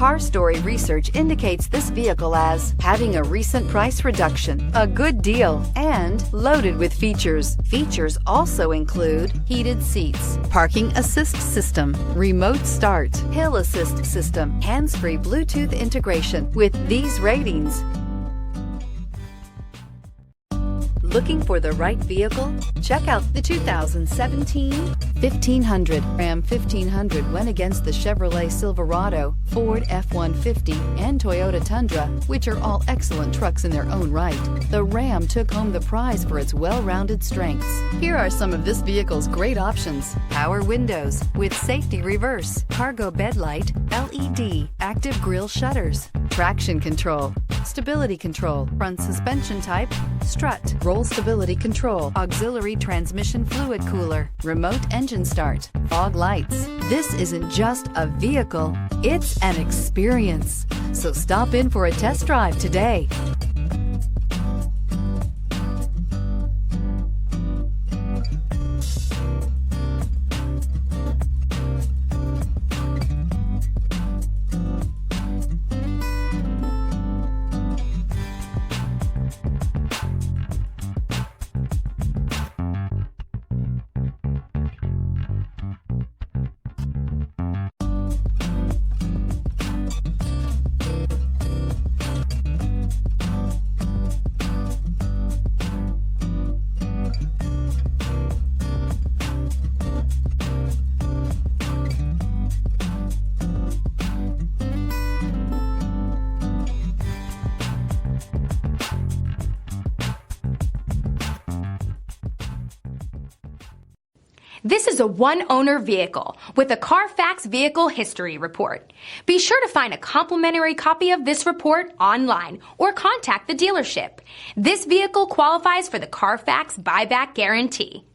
Car Story research indicates this vehicle as having a recent price reduction, a good deal, and loaded with features. Features also include heated seats, parking assist system, remote start, hill assist system, hands-free Bluetooth integration. With these ratings, looking for the right vehicle? Check out the 2017 1500. Ram 1500 went against the Chevrolet Silverado, Ford F-150, and Toyota Tundra, which are all excellent trucks in their own right. The Ram took home the prize for its well-rounded strengths. Here are some of this vehicle's great options: power windows with safety reverse, cargo bed light, LED, active grille shutters, traction control, stability control, front suspension type, strut, roll stability control, auxiliary transmission fluid cooler, remote engine start, fog lights. This isn't just a vehicle, it's an experience. So stop in for a test drive today. This is a one-owner vehicle with a Carfax Vehicle History Report. Be sure to find a complimentary copy of this report online or contact the dealership. This vehicle qualifies for the Carfax Buyback Guarantee.